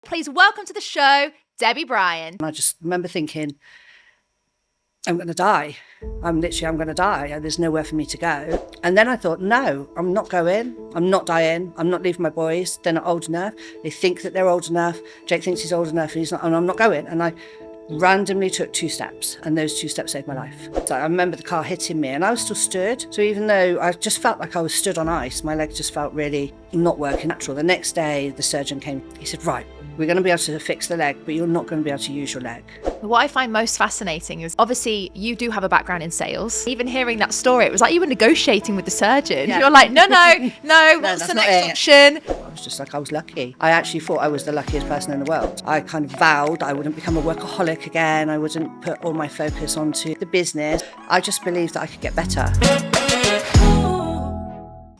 Please welcome to the show, Debbie Bryan. And I just remember thinking, I'm going to die. I'm going to die. There's nowhere for me to go. And then I thought, no, I'm not going. I'm not dying. I'm not leaving my boys. They're not old enough. They think that they're old enough. Jake thinks he's old enough and he's not, and I'm not going. And I randomly took 2 steps, and those 2 steps saved my life. So I remember the car hitting me and I was still stood. So even though I just felt like I was stood on ice, my leg just felt really not working natural. The next day, the surgeon came. He said, right, we're going to be able to fix the leg, but you're not going to be able to use your leg. What I find most fascinating is obviously you do have a background in sales. Even hearing that story, it was like you were negotiating with the surgeon. Yeah. You're like, no, what's the next option? I was just like, I was lucky. I actually thought I was the luckiest person in the world. I kind of vowed I wouldn't become a workaholic again. I wouldn't put all my focus onto the business. I just believed that I could get better.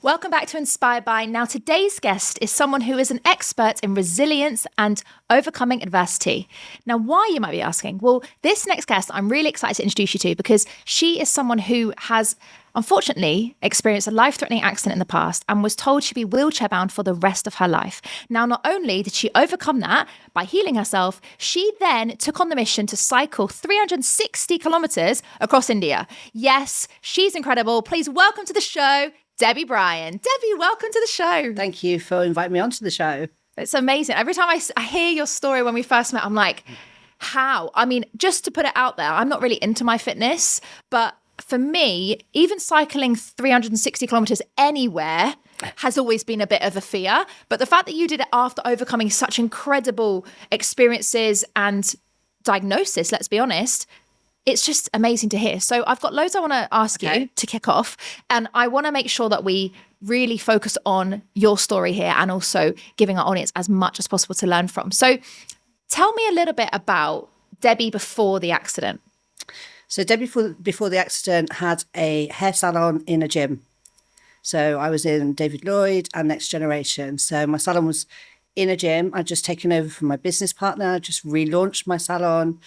Welcome back to Inspired By. Now, today's guest is someone who is an expert in resilience and overcoming adversity. Now, why, you might be asking? Well, this next guest I'm really excited to introduce you to because she is someone who has unfortunately experienced a life-threatening accident in the past and was told she'd be wheelchair-bound for the rest of her life. Now, not only did she overcome that by healing herself, she then took on the mission to cycle 360 kilometers across India. Yes, she's incredible. Please welcome to the show, Debbie Bryan. Debbie, welcome to the show. Thank you for inviting me onto the show. It's amazing. Every time I hear your story when we first met, I'm like, how? I mean, just to put it out there, I'm not really into my fitness, but for me, even cycling 360 kilometers anywhere has always been a bit of a fear. But the fact that you did it after overcoming such incredible experiences and diagnosis, let's be honest, it's just amazing to hear. So I've got loads I want to ask you to kick off. And I want to make sure that we really focus on your story here and also giving our audience as much as possible to learn from. So tell me a little bit about Debbie before the accident. So Debbie before the accident had a hair salon in a gym. So I was in David Lloyd and Next Generation. So my salon was in a gym. I'd just taken over from my business partner, just relaunched my salon.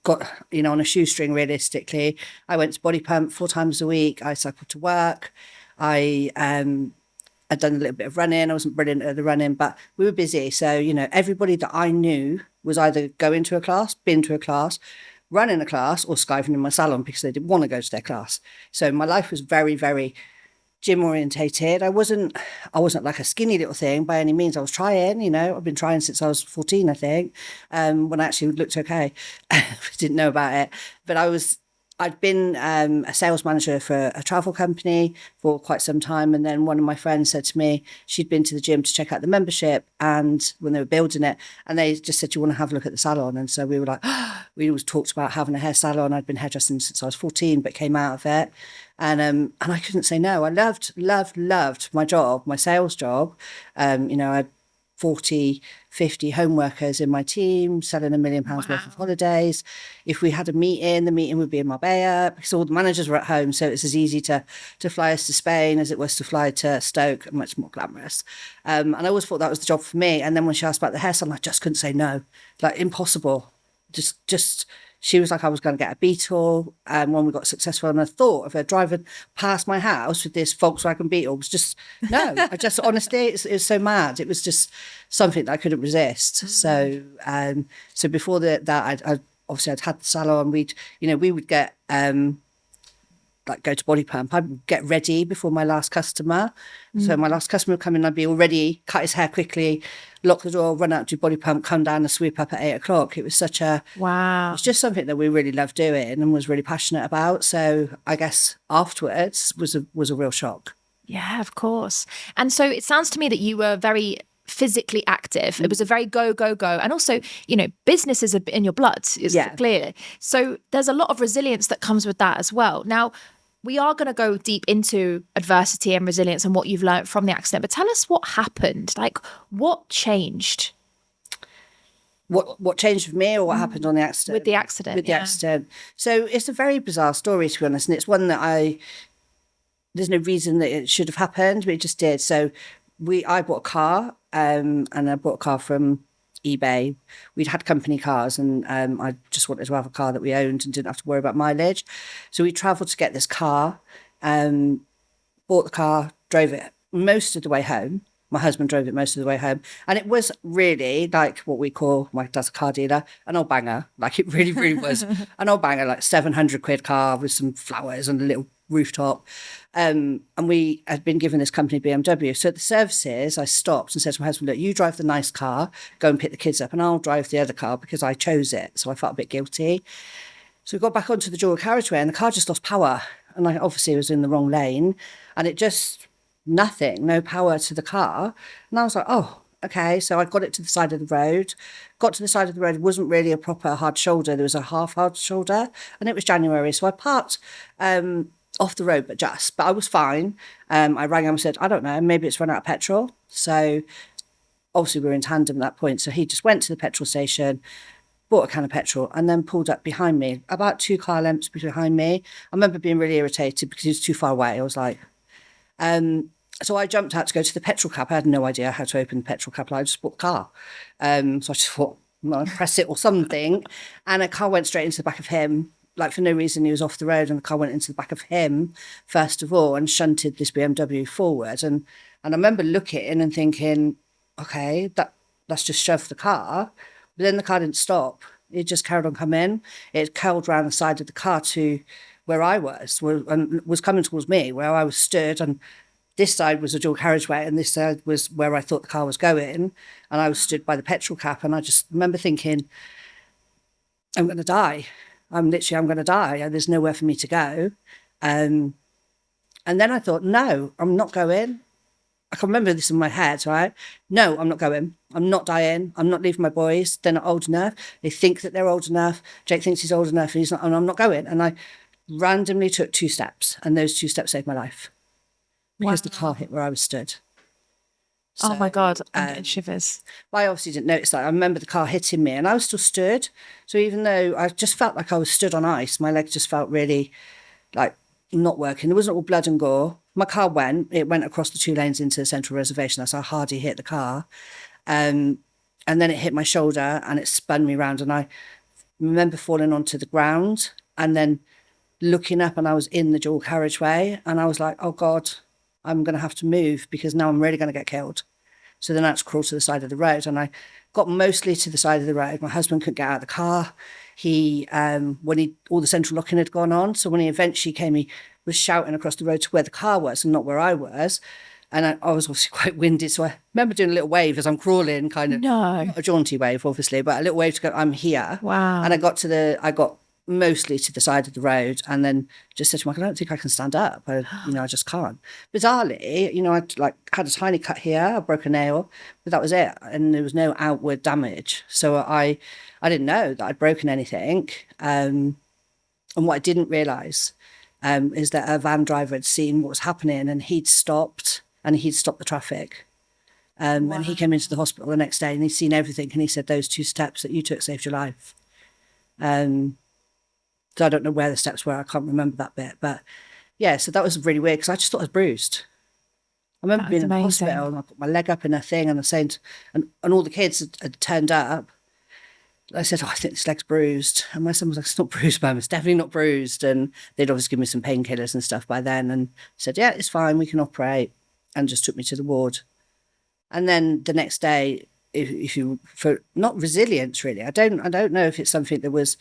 Got, on a shoestring, realistically. I went to Body Pump 4 times a week. I cycled to work. I'd done a little bit of running. I wasn't brilliant at the running, but we were busy. So, everybody that I knew was either going to a class, been to a class, running a class, or skiving in my salon because they didn't want to go to their class. So my life was very, very gym orientated. I wasn't like a skinny little thing by any means. I was trying, I've been trying since I was 14, I think, when I actually looked okay. I didn't know about it. But I'd been a sales manager for a travel company for quite some time. And then one of my friends said to me, she'd been to the gym to check out the membership and when they were building it, and they just said, do you want to have a look at the salon? And so we were like, we always talked about having a hair salon. I'd been hairdressing since I was 14, but came out of it. And I couldn't say no. I loved my job, my sales job. I had 40, 50 home workers in my team, selling £1 million worth of holidays. If we had a meeting, the meeting would be in Marbella because all the managers were at home. So it's as easy to fly us to Spain as it was to fly to Stoke, much more glamorous. And I always thought that was the job for me. And then when she asked about the hair salon, I just couldn't say no. Like, impossible. Just she was like, I was going to get a Beetle. And when we got successful, and the thought of her driving past my house with this Volkswagen Beetle was just, no, honestly, it was so mad. It was just something that I couldn't resist. So before that, I obviously I'd had the salon. We would get, go to Body Pump. I'd get ready before my last customer. So my last customer would come in, I'd be all ready, cut his hair quickly, lock the door, run out to Body Pump, come down and sweep up at 8 o'clock. It was wow. It's just something that we really loved doing and was really passionate about. So I guess afterwards was a real shock. Yeah, of course. And so it sounds to me that you were very physically active. It was a very go. And also, business is in your blood, clearly. So there's a lot of resilience that comes with that as well. Now, we are going to go deep into adversity and resilience and what you've learned from the accident, but tell us what happened. Like, what changed? What changed with me or what happened on the accident? With the accident. With the accident. So it's a very bizarre story, to be honest, and it's one that there's no reason that it should have happened, but it just did. So I bought a car, and I bought a car from eBay. We'd had company cars, and I just wanted to have a car that we owned and didn't have to worry about mileage. So we travelled to get this car, bought the car, drove it most of the way home, My husband drove it most of the way home. And it was really like what we call, my dad's a car dealer, an old banger. Like it really, really was an old banger, like 700 quid car with some flowers and a little rooftop. And we had been given this company BMW. So at the services, I stopped and said to my husband, look, you drive the nice car, go and pick the kids up, and I'll drive the other car because I chose it. So I felt a bit guilty. So we got back onto the dual carriageway and the car just lost power. And I obviously was in the wrong lane and it just, no power to the car. And I was like, oh, okay. So I got it to the side of the road, got to the side of the road. It wasn't really a proper hard shoulder. There was a half hard shoulder and it was January. So I parked off the road, but I was fine. I rang him and said, I don't know, maybe it's run out of petrol. So obviously we were in tandem at that point. So he just went to the petrol station, bought a can of petrol and then pulled up behind me, about 2 car lengths behind me. I remember being really irritated because he was too far away. I was like, so I jumped out to go to the petrol cap. I had no idea how to open the petrol cap. I just bought the car. So I just thought, I'd press it or something. And a car went straight into the back of him. Like for no reason, he was off the road and the car went into the back of him, first of all, and shunted this BMW forward. And I remember looking and thinking, okay, let's just shove the car. But then the car didn't stop. It just carried on coming. It curled around the side of the car to where I was and was coming towards me, where I was stood. And this side was a dual carriageway and this side was where I thought the car was going. And I was stood by the petrol cap. And I just remember thinking, I'm going to die. I'm going to die. There's nowhere for me to go. And then I thought, no, I'm not going. I can remember this in my head, right? No, I'm not going. I'm not dying. I'm not leaving my boys. They're not old enough. They think that they're old enough. Jake thinks he's old enough and he's not, and I'm not going. And I randomly took 2 steps and those 2 steps saved my life because the car hit where I was stood. So, oh my God, I'm getting shivers. I obviously didn't notice that. I remember the car hitting me and I was still stood. So even though I just felt like I was stood on ice, my leg just felt really like not working. There wasn't all blood and gore. My car went across the 2 lanes into the central reservation. That's how hard he hit the car. And then it hit my shoulder and it spun me round. And I remember falling onto the ground and then looking up and I was in the dual carriageway and I was like, oh God, I'm going to have to move because now I'm really going to get killed. So then I had to crawl to the side of the road and I got mostly to the side of the road. My husband couldn't get out of the car. All the central locking had gone on. So when he eventually came, he was shouting across the road to where the car was and not where I was. And I was obviously quite winded. So I remember doing a little wave as I'm crawling, kind of, not a jaunty wave, obviously, but a little wave to go, I'm here. Wow. And I got mostly to the side of the road and then just said to Mike, I don't think I can stand up. I just can't. Bizarrely, I had a tiny cut here, I broke a nail, but that was it. And there was no outward damage. So I didn't know that I'd broken anything. And what I didn't realise is that a van driver had seen what was happening and he'd stopped the traffic. And he came into the hospital the next day and he'd seen everything and he said, those 2 steps that you took saved your life. So I don't know where the steps were. I can't remember that bit. But yeah, so that was really weird because I just thought I was bruised. I remember being in the hospital and I put my leg up in a thing and I was saying, and all the kids had turned up. I said, I think this leg's bruised. And my son was like, it's not bruised, Mum. It's definitely not bruised. And they'd obviously given me some painkillers and stuff by then and said, yeah, it's fine. We can operate. And just took me to the ward. And then the next day, for not resilience really, I don't know if it's something that was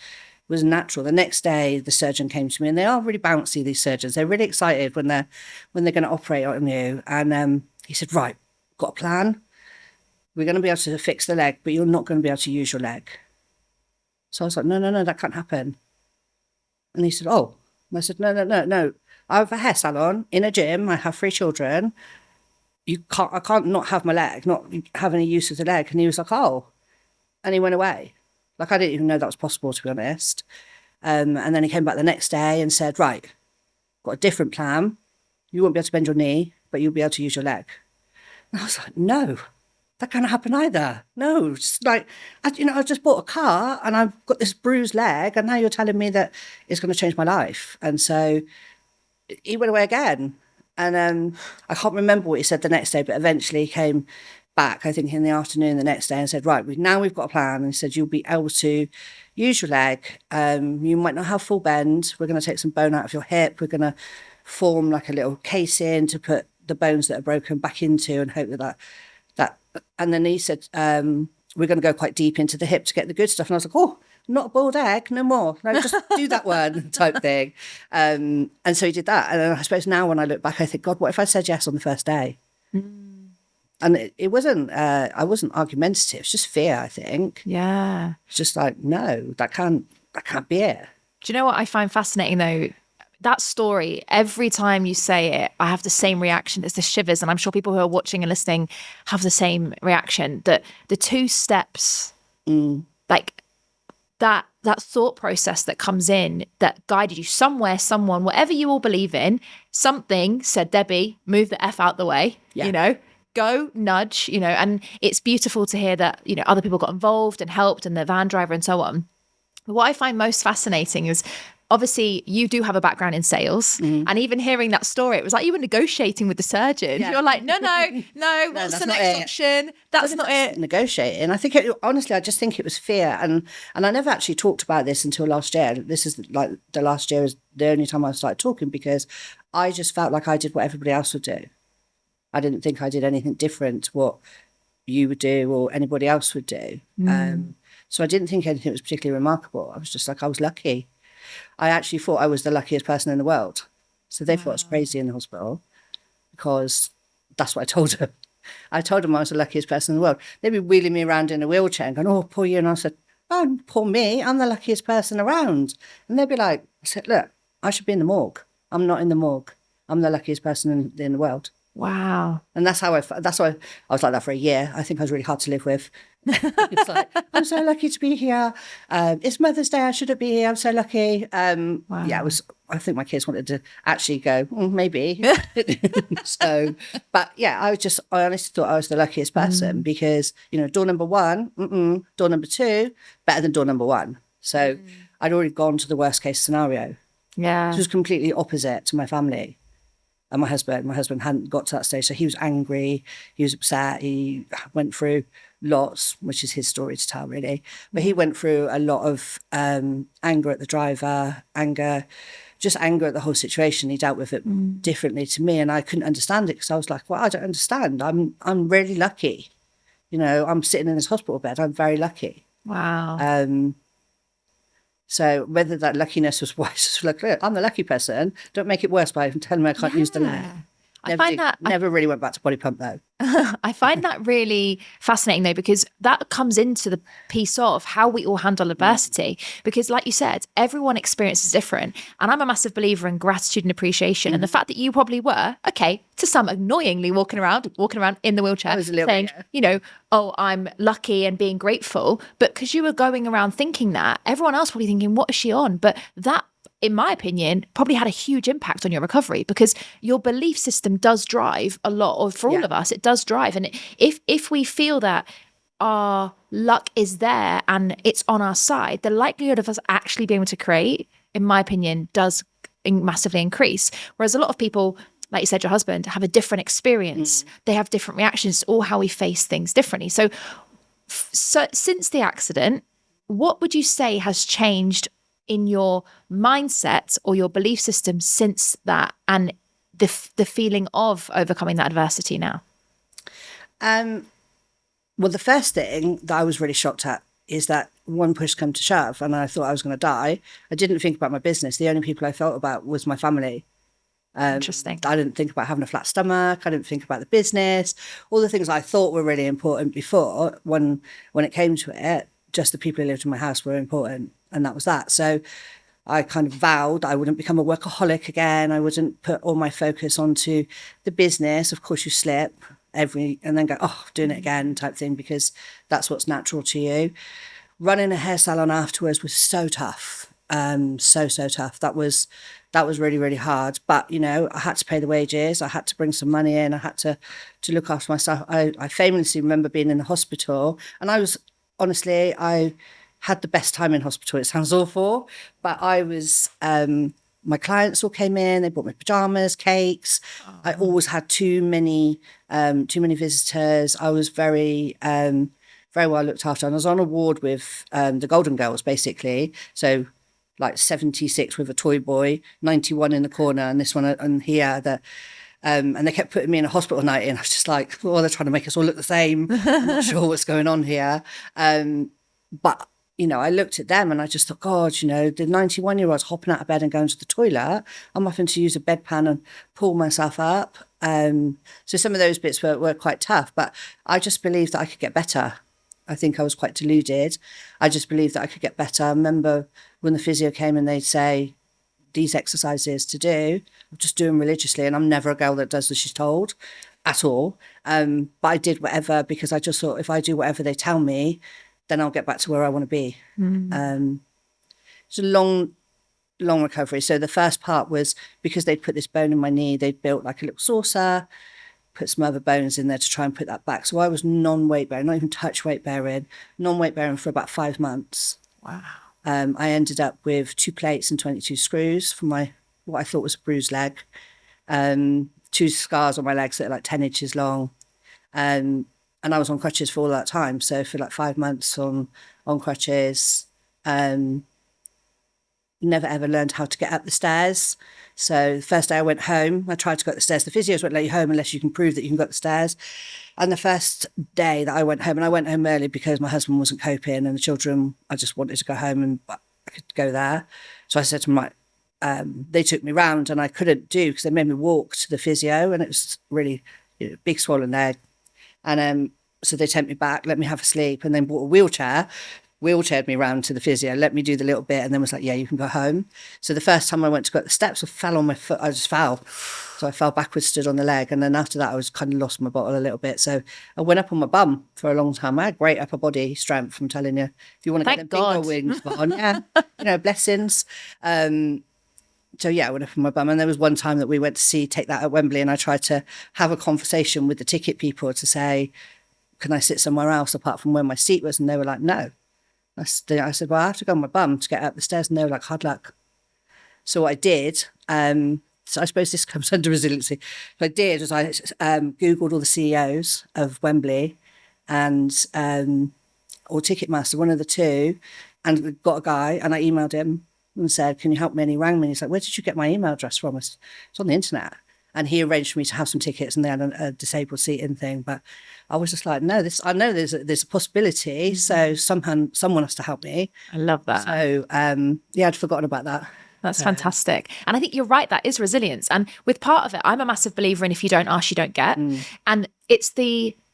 natural. The next day, the surgeon came to me, and they are really bouncy. These surgeons, they're really excited when they're going to operate on you. And he said, "Right, got a plan. We're going to be able to fix the leg, but you're not going to be able to use your leg." So I was like, "No, that can't happen." And he said, "Oh," and I said, "No. I have a hair salon in a gym. I have 3 children. I can't not have my leg, not have any use of the leg." And he was like, "Oh," and he went away. Like I didn't even know that was possible, to be honest. And then he came back the next day and said, "Right, got a different plan. You won't be able to bend your knee, but you'll be able to use your leg." And I was like, "No, that can't happen either. No, just like, I just bought a car and I've got this bruised leg and now you're telling me that it's going to change my life." And so he went away again. And I can't remember what he said the next day, but eventually he came back, I think in the afternoon the next day, and said, "Right, now we've got a plan." And he said, "You'll be able to use your leg. You might not have full bend. We're going to take some bone out of your hip. We're going to form like a little casing to put the bones that are broken back into and hope that. And then he said, we're going to go quite deep into the hip to get the good stuff. And I was like, oh, not a boiled egg, no more. No, just do that one type thing. And so he did that. And I suppose now when I look back, I think, God, what if I said yes on the first day? And it wasn't, I wasn't argumentative. It's just fear, I think. Yeah. It's just like, no, that can't be it. Do you know what I find fascinating though? That story, every time you say it, I have the same reaction. It's the shivers. And I'm sure people who are watching and listening have the same reaction, that the 2 steps, like that thought process that comes in that guided you somewhere, someone, whatever you all believe in, something said, Debbie, move the F out the way, you know, go nudge, you know, and it's beautiful to hear that, you know, other people got involved and helped and the van driver and so on. But what I find most fascinating is, obviously, you do have a background in sales, and even hearing that story, it was like you were negotiating with the surgeon. Yeah. You're like, no, what's the next option? That's not it. Negotiating. I think, honestly, I just think it was fear. And I never actually talked about this until last year. This is like the last year is the only time I started talking, because I just felt like I did what everybody else would do. I didn't think I did anything different to what you would do or anybody else would do. So I didn't think anything was particularly remarkable. I was just like, I was lucky. I actually thought I was the luckiest person in the world. So they thought I was crazy in the hospital, because that's what I told them. I told them I was the luckiest person in the world. They'd be wheeling me around in a wheelchair and going, oh, poor you. And I said, oh, poor me. I'm the luckiest person around. And they'd be like, I said, look, I should be in the morgue. I'm not in the morgue. I'm the luckiest person in the world. Wow. And that's why I was like that for a year. I think I was really hard to live with. It's like, I'm so lucky to be here. It's Mother's Day. I shouldn't be here. I'm so lucky. Wow. Yeah, I think my kids wanted to actually go, maybe. So, but yeah, I honestly thought I was the luckiest person, because, you know, door number 1, door number 2, better than door number 1. So I'd already gone to the worst case scenario. Yeah. Which was completely opposite to my family. And my husband hadn't got to that stage. So he was angry, he was upset, he went through lots, which is his story to tell, really. But he went through a lot of anger at the driver, anger at the whole situation. He dealt with it differently to me, and I couldn't understand it, because I was like, well, I don't understand. I'm really lucky. You know, I'm sitting in this hospital bed. I'm very lucky. Wow. So whether that luckiness was wise, like, look, I'm the lucky person. Don't make it worse by telling me I can't use the leg. Never really went back to body pump though. I find that really fascinating though, because that comes into the piece of how we all handle adversity. Because like you said, everyone experiences different. And I'm a massive believer in gratitude and appreciation. And the fact that you probably were, okay, to some annoyingly walking around in the wheelchair saying, you know, oh, I'm lucky and being grateful. But because you were going around thinking that, everyone else probably thinking, what is she on? But that, in my opinion, probably had a huge impact on your recovery, because your belief system does drive a lot of, for all of us, it does drive. And if we feel that our luck is there and it's on our side, the likelihood of us actually being able to create, in my opinion, does massively increase. Whereas a lot of people, like you said, your husband, have a different experience. They have different reactions, or how we face things differently. So since the accident, what would you say has changed in your mindset or your belief system since that, and the feeling of overcoming that adversity now? Well, the first thing that I was really shocked at is that one push come to shove and I thought I was going to die. I didn't think about my business. The only people I thought about was my family. Interesting. I didn't think about having a flat stomach. I didn't think about the business. All the things I thought were really important before, when it came to it, just the people who lived in my house were important. And that was that. So I kind of vowed I wouldn't become a workaholic again. I wouldn't put all my focus onto the business. Of course, you slip and then go, oh, doing it again type thing, because that's what's natural to you. Running a hair salon afterwards was so tough. So tough. That was really, really hard. But, you know, I had to pay the wages. I had to bring some money in. I had to look after myself. I famously remember being in the hospital, and I had the best time in hospital. It sounds awful, but I was, my clients all came in, they brought me pajamas, cakes. I always had too many visitors. I was very well looked after. And I was on a ward with the Golden Girls, basically. So like 76 with a toy boy, 91 in the corner, and this one and here. And they kept putting me in a hospital night, and I was just like, oh, they're trying to make us all look the same. I'm not sure what's going on here. But, you know, I looked at them and I just thought, God, you know, the 91-year-old's hopping out of bed and going to the toilet. I'm having to use a bedpan and pull myself up. So some of those bits were quite tough, but I just believed that I could get better. I think I was quite deluded. I just believed that I could get better. I remember when the physio came and they'd say, these exercises to do, I'll just do them religiously. And I'm never a girl that does as she's told at all. But I did whatever, because I just thought if I do whatever they tell me, then I'll get back to where I want to be. It's a long recovery. So the first part was because they'd put this bone in my knee, they'd built like a little saucer, put some other bones in there to try and put that back. So I was non-weight bearing, not even touch weight bearing, non-weight bearing for about 5 months. Wow. I ended up with 2 plates and 22 screws for my, what I thought was a bruised leg. 2 scars on my legs that are like 10 inches long. And I was on crutches for all that time. So for like 5 months on crutches, never ever learned how to get up the stairs. So the first day I went home, I tried to go up the stairs. The physios won't let you home unless you can prove that you can go up the stairs. And the first day that I went home, and I went home early because my husband wasn't coping and the children, I just wanted to go home and I could go there. So I said to my, they took me round and I couldn't do, because they made me walk to the physio, and it was really, you know, big swollen leg. And so they sent me back, let me have a sleep, and then brought a wheelchaired me round to the physio, let me do the little bit, and then was like, yeah, you can go home. So the first time I went to go up the steps, I fell on my foot. I just fell. So I fell backwards, stood on the leg. And then after that, I was kind of lost my bottle a little bit. So I went up on my bum for a long time. I had great upper body strength, I'm telling you. If you want to get them bigger wings on, yeah, you know, blessings. So yeah, I went up on my bum. And there was one time that we went to take that at Wembley, and I tried to have a conversation with the ticket people to say, can I sit somewhere else apart from where my seat was? And they were like, no. I said, well, I have to go on my bum to get up the stairs. And they were like, hard luck. So what I did, so I suppose this comes under resiliency. What I did was I Googled all the CEOs of Wembley and or Ticketmaster, one of the two, and got a guy, and I emailed him and said, can you help me? And he rang me and he's like, where did you get my email address from? It's on the internet. And he arranged for me to have some tickets, and they had a disabled seating thing. But I was just like, no, I know there's a possibility. So someone has to help me. I love that. So yeah, I'd forgotten about that. That's fantastic. And I think you're right, that is resilience. And with part of it, I'm a massive believer in if you don't ask, you don't get. And it's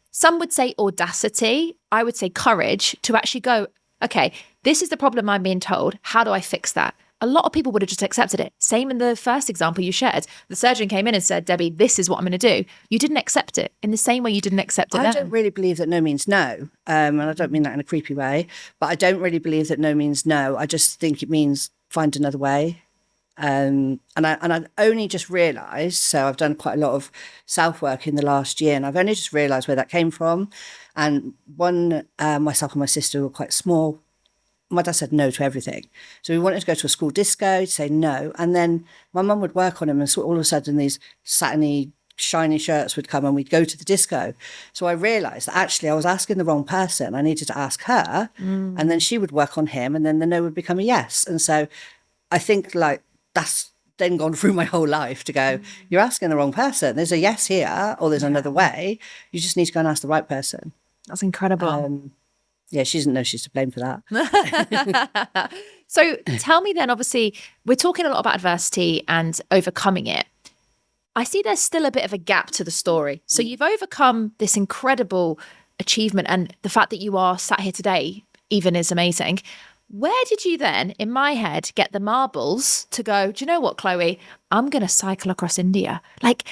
some would say audacity, I would say courage to actually go, okay, this is the problem I'm being told. How do I fix that? A lot of people would have just accepted it. Same in the first example you shared. The surgeon came in and said, Debbie, this is what I'm going to do. You didn't accept it in the same way you didn't accept it I then. don't really believe that no means no. And I don't mean that in a creepy way, but I don't really believe that no means no. I just think it means find another way. And I only just realised, so I've done quite a lot of self-work in the last year, and I've only just realised where that came from. And myself and my sister were quite small. My dad said no to everything. So we wanted to go to a school disco, he'd say no. And then my mum would work on him, and so all of a sudden these satiny, shiny shirts would come and we'd go to the disco. So I realised that actually I was asking the wrong person. I needed to ask her, and then she would work on him, and then the no would become a yes. And so I think like that's then gone through my whole life to go, you're asking the wrong person. There's a yes here, or there's another way. You just need to go and ask the right person. That's incredible. Yeah, she doesn't know she's to blame for that. So tell me then, obviously, we're talking a lot about adversity and overcoming it. I see there's still a bit of a gap to the story. So you've overcome this incredible achievement, and the fact that you are sat here today even is amazing. Where did you then, in my head, get the marbles to go, do you know what, Chloë, I'm going to cycle across India? Like,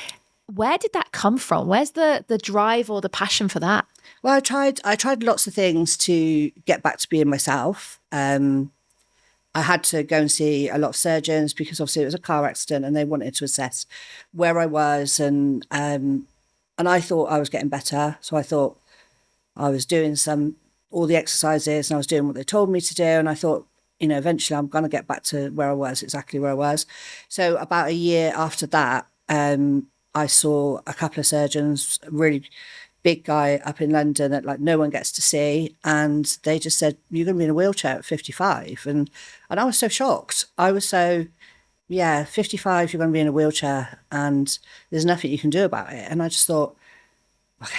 where did that come from? Where's the drive or the passion for that? Well, I tried lots of things to get back to being myself. I had to go and see a lot of surgeons because obviously it was a car accident and they wanted to assess where I was, and I thought I was getting better. So I thought I was doing all the exercises and I was doing what they told me to do, and I thought, you know, eventually I'm going to get back to where I was, exactly where I was. So about a year after that, I saw a couple of surgeons, a really big guy up in London that like no one gets to see, and they just said, you're going to be in a wheelchair at 55. And I was so shocked. I was so yeah, 55, you're going to be in a wheelchair and there's nothing you can do about it. And I just thought, okay,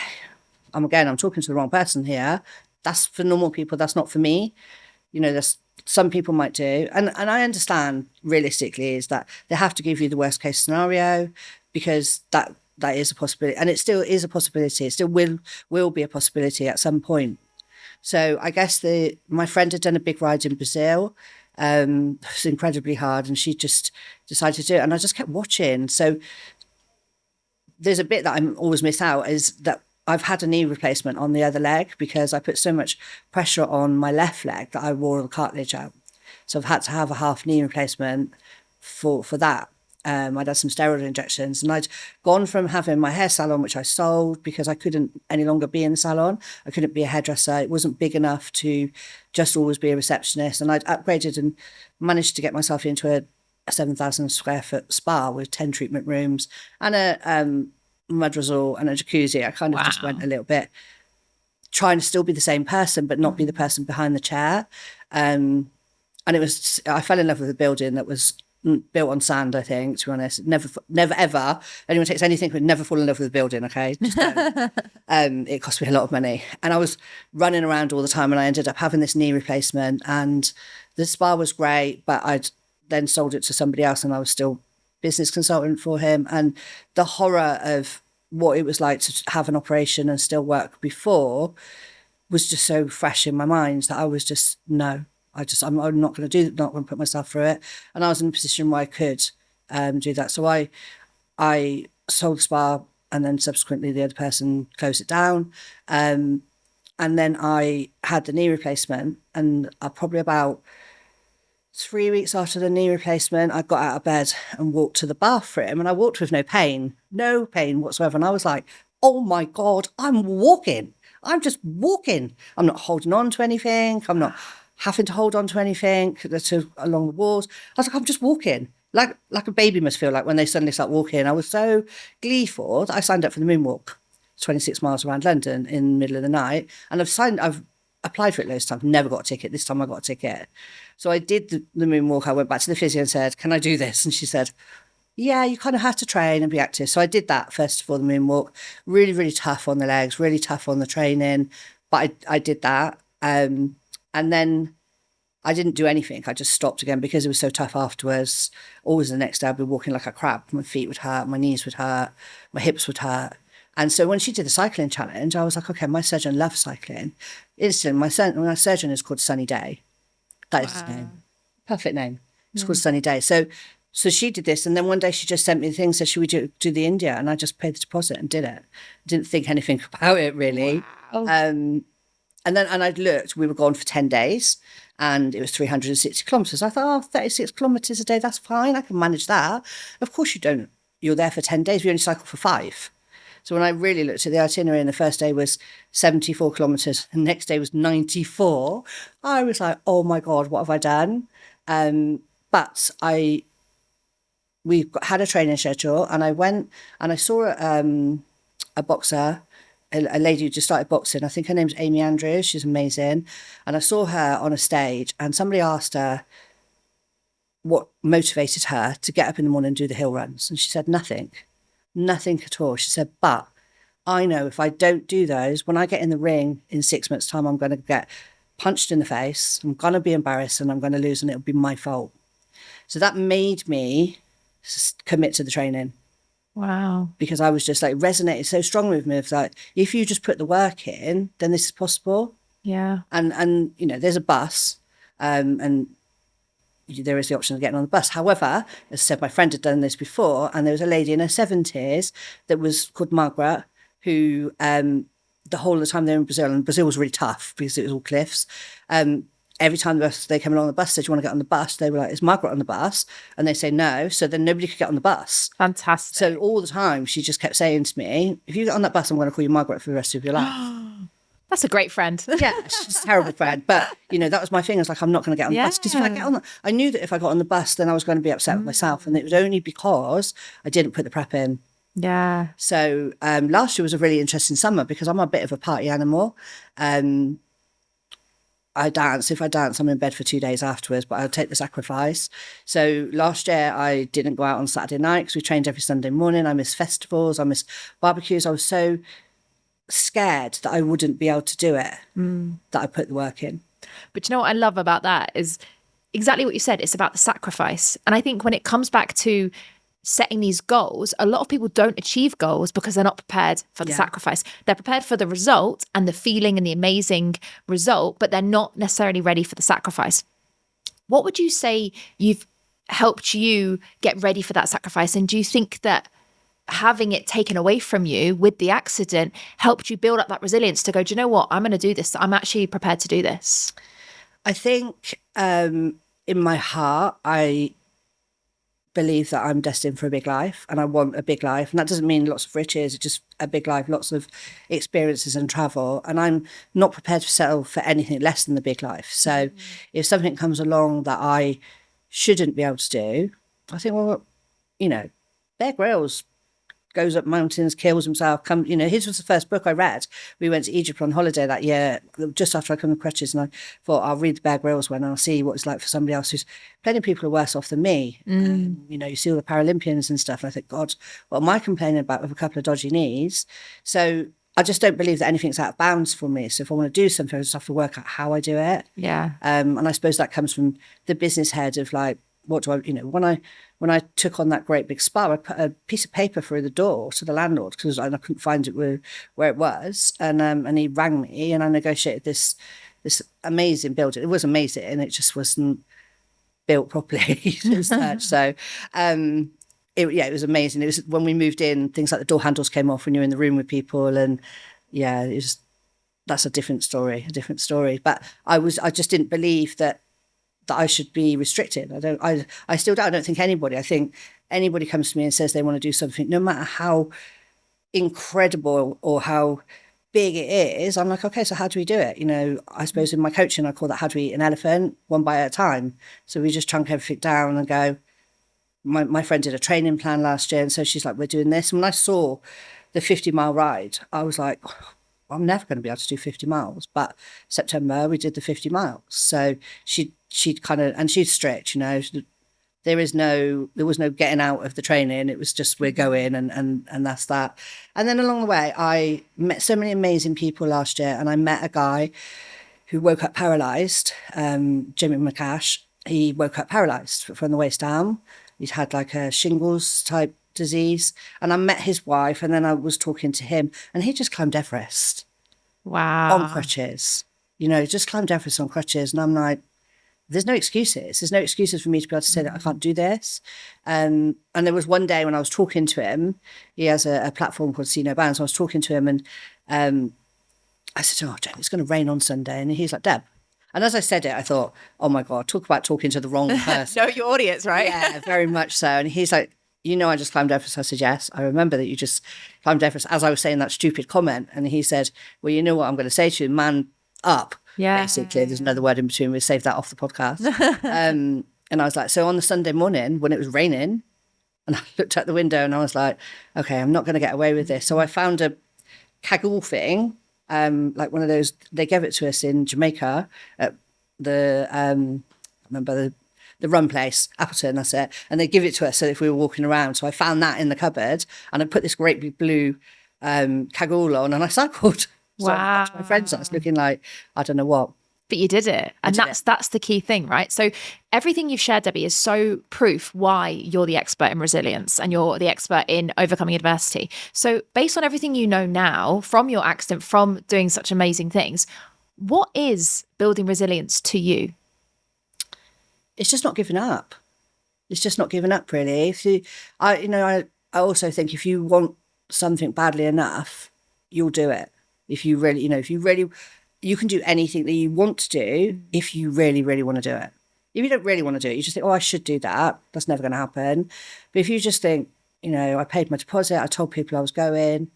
I'm talking to the wrong person here. That's for normal people. That's not for me. You know, there's some people might do. And I understand realistically is that they have to give you the worst case scenario because that is a possibility. And it still is a possibility. It still will be a possibility at some point. So I guess my friend had done a big ride in Brazil. It was incredibly hard and she just decided to do it. And I just kept watching. So there's a bit that I'm always miss out is that I've had a knee replacement on the other leg because I put so much pressure on my left leg that I wore the cartilage out. So I've had to have a half knee replacement for that. I'd had some steroid injections and I'd gone from having my hair salon, which I sold because I couldn't any longer be in the salon. I couldn't be a hairdresser. It wasn't big enough to just always be a receptionist. And I'd upgraded and managed to get myself into a 7,000 square foot spa with 10 treatment rooms and a mud resort and a jacuzzi. I kind of just went a little bit trying to still be the same person, but not be the person behind the chair. And I fell in love with a building that was built on sand, I think, to be honest. Never ever, anyone takes anything, would never fall in love with a building, okay? Just don't. It cost me a lot of money. And I was running around all the time and I ended up having this knee replacement and the spa was great, but I'd then sold it to somebody else and I was still business consultant for him. And the horror of what it was like to have an operation and still work before was just so fresh in my mind that I was just, no. I'm not going to not going to put myself through it. And I was in a position where I could do that. So I sold the spa and then subsequently the other person closed it down. And then I had the knee replacement and probably about 3 weeks after the knee replacement, I got out of bed and walked to the bathroom and I walked with no pain whatsoever. And I was like, oh my God, I'm walking. I'm just walking. I'm not holding on to anything. I'm not having to hold on to anything along the walls. I was like, I'm just walking. Like a baby must feel like when they suddenly start walking. I was so gleeful that I signed up for the moonwalk, 26 miles around London in the middle of the night. And I've applied for it loads of times, never got a ticket. This time I got a ticket. So I did the moonwalk. I went back to the physio and said, can I do this? And she said, yeah, you kind of have to train and be active. So I did that first of all, the moonwalk. Really, really tough on the legs, really tough on the training. But I did that. And then I didn't do anything. I just stopped again because it was so tough afterwards. Always the next day I'd be walking like a crab. My feet would hurt, my knees would hurt, my hips would hurt. And so when she did the cycling challenge, I was like, okay, my surgeon loves cycling. Instantly, my surgeon is called Sunny Day. That is his name. Perfect name. It's called Sunny Day. So she did this. And then one day she just sent me the thing, said, should we do the India? And I just paid the deposit and did it. Didn't think anything about it really. Wow. And I'd looked, we were gone for 10 days and it was 360 kilometres. I thought, 36 kilometres a day, that's fine. I can manage that. Of course you don't. You're there for 10 days. We only cycle for 5. So when I really looked at the itinerary and the first day was 74 kilometres, the next day was 94, I was like, oh my God, what have I done? But we had a training schedule and I went and I saw a boxer, a lady who just started boxing. I think her name's Amy Andrews. She's amazing. And I saw her on a stage and somebody asked her what motivated her to get up in the morning and do the hill runs. And she said, nothing at all. She said, but I know if I don't do those, when I get in the ring in 6 months' time, I'm going to get punched in the face. I'm going to be embarrassed and I'm going to lose and it'll be my fault. So that made me commit to the training. Wow. Because I was just like resonated so strongly with me. It's like, if you just put the work in, then this is possible. Yeah. And you know, there's a bus and there is the option of getting on the bus. However, as I said, my friend had done this before and there was a lady in her 70s that was called Margaret who the whole of the time they were in Brazil, and Brazil was really tough because it was all cliffs. Every time they came along the bus, said, do you want to get on the bus? They were like, is Margaret on the bus? And they say no. So then nobody could get on the bus. Fantastic. So all the time she just kept saying to me, if you get on that bus, I'm going to call you Margaret for the rest of your life. That's a great friend. Yeah, she's a terrible friend. But, you know, that was my thing. I was like, I'm not going to get on the bus. Because if I get on I knew that if I got on the bus, then I was going to be upset with myself. And it was only because I didn't put the prep in. Yeah. So last year was a really interesting summer because I'm a bit of a party animal. I dance. If I dance, I'm in bed for 2 days afterwards, but I'll take the sacrifice. So last year I didn't go out on Saturday night because we trained every Sunday morning. I missed festivals, I missed barbecues. I was so scared that I wouldn't be able to do it, that I put the work in. But you know what I love about that is exactly what you said. It's about the sacrifice. And I think when it comes back to setting these goals, a lot of people don't achieve goals because they're not prepared for the sacrifice. They're prepared for the result and the feeling and the amazing result, but they're not necessarily ready for the sacrifice. What would you say you've helped you get ready for that sacrifice? And do you think that having it taken away from you with the accident helped you build up that resilience to go, do you know what? I'm going to do this. I'm actually prepared to do this. I think in my heart, I believe that I'm destined for a big life and I want a big life. And that doesn't mean lots of riches, it's just a big life, lots of experiences and travel. And I'm not prepared to settle for anything less than the big life. So if something comes along that I shouldn't be able to do, I think, well, you know, Bear Grylls goes up mountains, kills himself. His was the first book I read. We went to Egypt on holiday that year, just after I come to crutches, and I thought, I'll read the Bear Grylls one and I'll see what it's like for somebody else who's, plenty of people are worse off than me. You see all the Paralympians and stuff, and I think, God, what am I complaining about with a couple of dodgy knees? So I just don't believe that anything's out of bounds for me. So if I want to do something, I just have to work out how I do it. Yeah. And I suppose that comes from the business head of like, what do I, when I took on that great big spa, I put a piece of paper through the door to the landlord because I couldn't find it where it was. And he rang me and I negotiated this amazing building. It was amazing and it just wasn't built properly as such. So it was amazing. It was when we moved in, things like the door handles came off when you're in the room with people, and that's a different story. But I just didn't believe that I should be restricted. I still don't. I don't think anybody. I think anybody comes to me and says they want to do something, no matter how incredible or how big it is, I'm like, okay, so how do we do it? I suppose in my coaching, I call that how do we eat an elephant, one bite at a time. So we just chunk everything down and go. My friend did a training plan last year, and so she's like, we're doing this. And when I saw the 50-mile ride, I was like, I'm never going to be able to do 50 miles. But September, we did the 50 miles. So she'd kind of, and she's strict, there was no getting out of the training. It was just, we're going and that's that. And then along the way, I met so many amazing people last year, and I met a guy who woke up paralysed, Jimmy McCash. He woke up paralysed from the waist down. He'd had like a shingles type disease, and I met his wife, and then I was talking to him, and he just climbed Everest. Wow. On crutches, just climbed Everest on crutches. And I'm like, there's no excuses. There's no excuses for me to be able to say that I can't do this. And there was one day when I was talking to him, he has a platform called See No Bounds. So I was talking to him, and I said, oh, Jane, it's going to rain on Sunday. And he's like, Deb. And as I said it, I thought, oh my God, talk about talking to the wrong person. Know your audience, right? Yeah, very much so. And he's like, I just climbed Everest. I said, yes, I remember that you just climbed Everest, as I was saying that stupid comment. And he said, well, you know what I'm going to say to you, man up. Yeah. Basically, there's another word in between. We'll save that off the podcast. And I was like, so on the Sunday morning when it was raining, and I looked out the window and I was like, okay, I'm not going to get away with this. So I found a cagoule thing, like one of those, they gave it to us in Jamaica at the, I remember the run place, Appleton, that's it. And they give it to us so if we were walking around. So I found that in the cupboard, and I put this great big blue cagoule on, and I cycled. So wow. To my friends, I was looking like, I don't know what. But you did it. And that's the key thing, right? So everything you've shared, Debbie, is so proof why you're the expert in resilience and you're the expert in overcoming adversity. So based on everything you know now from your accident, from doing such amazing things, what is building resilience to you? It's just not giving up. It's just not giving up, really. I also think if you want something badly enough, you'll do it. If you really, you can do anything that you want to do if you really, really want to do it. If you don't really want to do it, you just think, oh, I should do that. That's never going to happen. But if you just think, I paid my deposit, I told people I was going,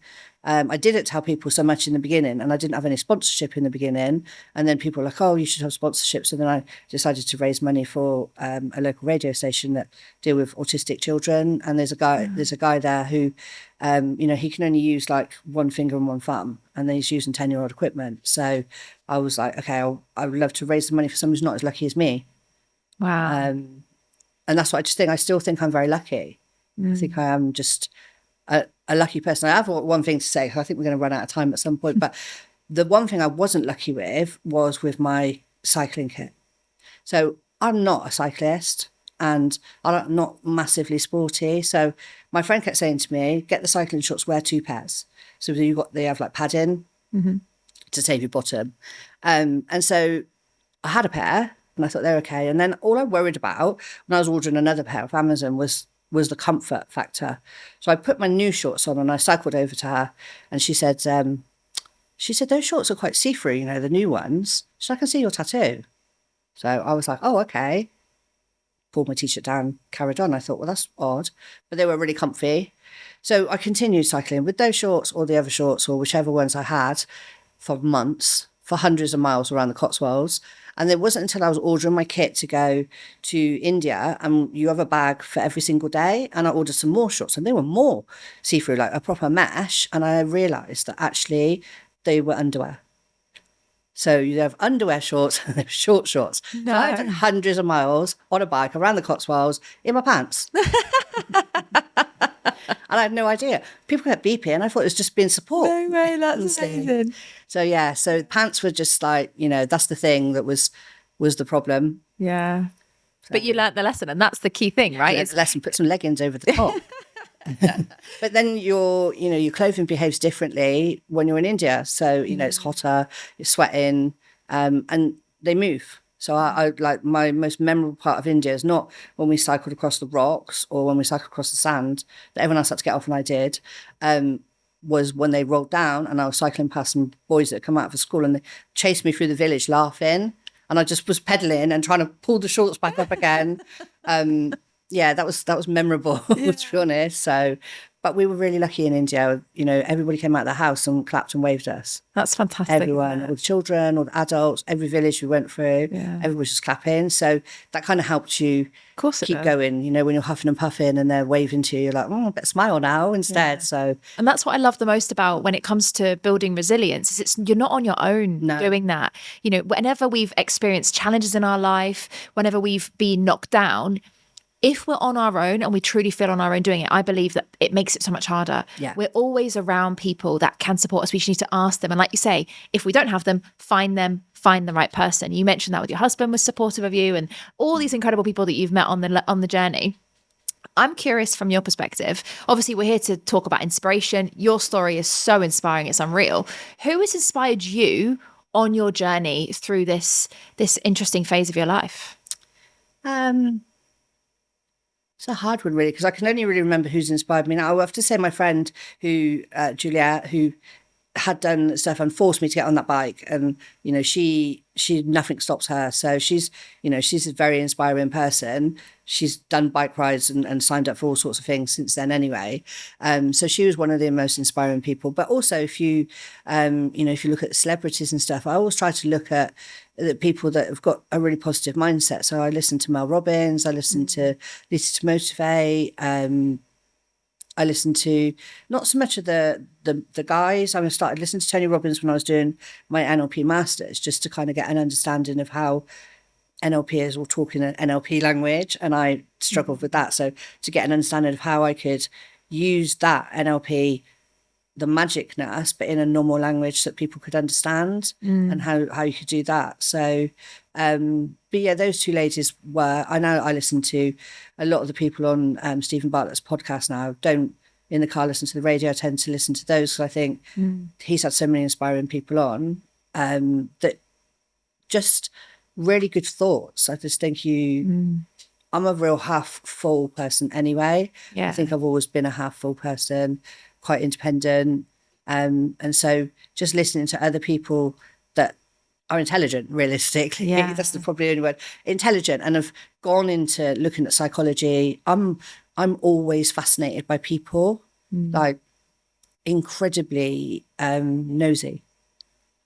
I didn't tell people so much in the beginning, and I didn't have any sponsorship in the beginning. And then people were like, oh, you should have sponsorship. So then I decided to raise money for a local radio station that deal with autistic children. And there's a guy there who, he can only use like one finger and one thumb, and then he's using 10-year-old equipment. So I was like, okay, I would love to raise the money for someone who's not as lucky as me. Wow. And that's what I just think. I still think I'm very lucky. I think I am just a lucky person. I have one thing to say. I think we're going to run out of time at some point. But the one thing I wasn't lucky with was with my cycling kit. So I'm not a cyclist, and I'm not massively sporty. So my friend kept saying to me, get the cycling shorts, wear 2 pairs. So they have like padding to save your bottom. And so I had a pair, and I thought they're okay. And then all I worried about when I was ordering another pair off Amazon was the comfort factor. So I put my new shorts on and I cycled over to her, and she said, those shorts are quite see-through, the new ones. She said, I can see your tattoo. So I was like, oh, okay. Pulled my t-shirt down, carried on. I thought, well, that's odd. But they were really comfy. So I continued cycling with those shorts or the other shorts or whichever ones I had for months, for hundreds of miles around the Cotswolds. And it wasn't until I was ordering my kit to go to India, and you have a bag for every single day, and I ordered some more shorts, and they were more see-through, like a proper mesh, and I realised that actually they were underwear. So you have underwear shorts and short shorts. No. So I did hundreds of miles on a bike around the Cotswolds in my pants. And I had no idea. People kept beeping, and I thought it was just being support. No way, that's amazing. So yeah, so pants were just like, that's the thing that was the problem. Yeah. So. But you learnt the lesson, and that's the key thing, right? It's the lesson, put some leggings over the top. But then your clothing behaves differently when you're in India. So, it's hotter, you're sweating, and they move. So I like, my most memorable part of India is not when we cycled across the rocks or when we cycled across the sand that everyone else had to get off and I did, was when they rolled down and I was cycling past some boys that had come out of school and they chased me through the village laughing, and I just was pedaling and trying to pull the shorts back up again. Yeah, that was memorable, to be honest. So, but we were really lucky in India. Everybody came out of the house and clapped and waved us. That's fantastic. Everyone, all the children, all the adults, every village we went through, everybody was just clapping. So that kind of helped you keep going. When you're huffing and puffing and they're waving to you, you're like, I better smile now instead. Yeah. So, and that's what I love the most about when it comes to building resilience, is you're not on your own doing that. Whenever we've experienced challenges in our life, whenever we've been knocked down, if we're on our own and we truly feel on our own doing it, I believe that it makes it so much harder. Yeah. We're always around people that can support us. We just need to ask them. And like you say, if we don't have them, find the right person. You mentioned that with your husband was supportive of you and all these incredible people that you've met on the journey. I'm curious from your perspective. Obviously, we're here to talk about inspiration. Your story is so inspiring. It's unreal. Who has inspired you on your journey through this interesting phase of your life? It's a hard one, really, because I can only really remember who's inspired me. Now, I will have to say my friend Juliette, who had done stuff and forced me to get on that bike, and she nothing stops her. So she's a very inspiring person. She's done bike rides and signed up for all sorts of things since then anyway. So she was one of the most inspiring people. But also if you look at celebrities and stuff, I always try to look at the people that have got a really positive mindset. So I listen to Mel Robbins, I listen to Lisa to Motivate, I listened to not so much of the guys. I started listening to Tony Robbins when I was doing my NLP masters, just to kind of get an understanding of how NLP is all talking an NLP language, and I struggled with that. So to get an understanding of how I could use that NLP, the magicness, but in a normal language that people could understand, and how you could do that. So, but yeah, those two ladies were, I know I listen to a lot of the people on Steven Bartlett's podcast now. Don't in the car listen to the radio. I tend to listen to those because I think he's had so many inspiring people on that just really good thoughts. I just think I'm a real half full person anyway. Yeah. I think I've always been a half full person, quite independent. And so just listening to other people that are intelligent, realistically, that's probably the only word, intelligent, and have gone into looking at psychology. I'm always fascinated by people. Like, incredibly nosy,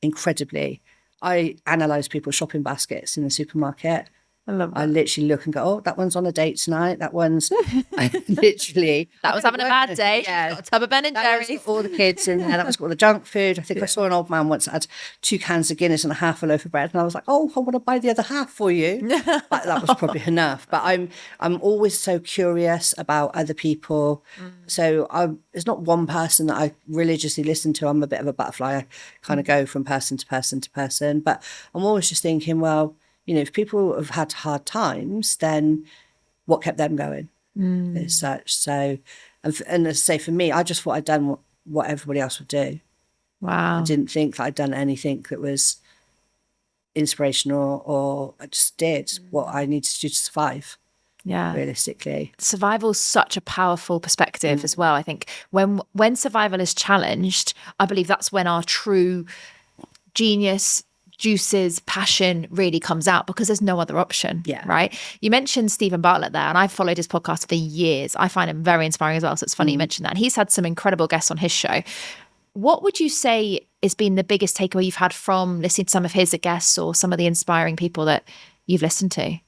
incredibly. I analyse people's shopping baskets in the supermarket. I love that. I literally look and go, oh, that one's on a date tonight. That one's I literally. That was having a bad day. Yeah. Got a tub of Ben and That Jerry's. one's got all the kids in there. That one's got all the junk food. I think I saw an old man once that had 2 cans of Guinness and a half a loaf of bread. And I was like, oh, I want to buy the other half for you. But that was probably enough. But I'm always so curious about other people. So there's not one person that I religiously listen to. I'm a bit of a butterfly. I kind of go from person to person to person. But I'm always just thinking, well, if people have had hard times, then what kept them going as such? So, and as I say, for me, I just thought I'd done what everybody else would do. Wow. I didn't think that I'd done anything that was inspirational, or I just did what I needed to do to survive. Yeah. Realistically. Survival is such a powerful perspective as well. I think when survival is challenged, I believe that's when our true genius, juices, passion really comes out, because there's no other option. Yeah. Right. You mentioned Steven Bartlett there, and I've followed his podcast for years. I find him very inspiring as well. So it's funny you mentioned that. And he's had some incredible guests on his show. What would you say has been the biggest takeaway you've had from listening to some of his guests, or some of the inspiring people that you've listened to?